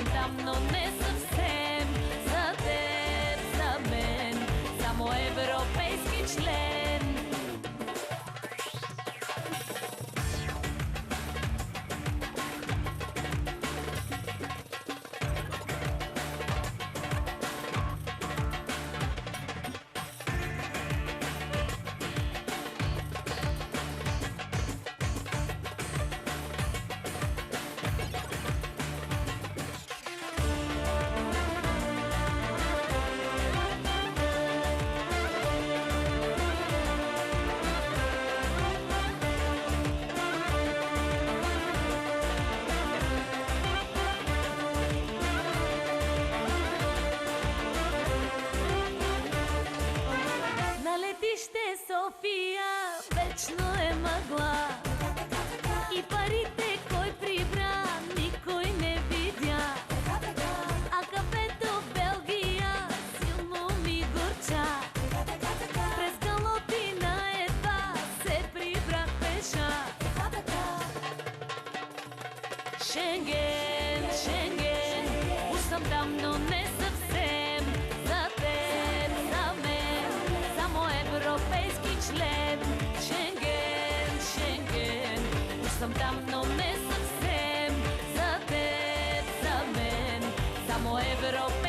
съм там, но не съвсем. За теб, за мен, само европейски член. София вечно е мъгла и парите кой прибра, никой не видя. А кафето в Белгия силно ми горча. През Галотина едва се прибрах пеша. Шенген, Шенген, уж съм там, но не съвсем. За теб, за мен, само европейски член. Шенген, Шенген, уж съм там, но не съвсем. За теб, за мен, само европейски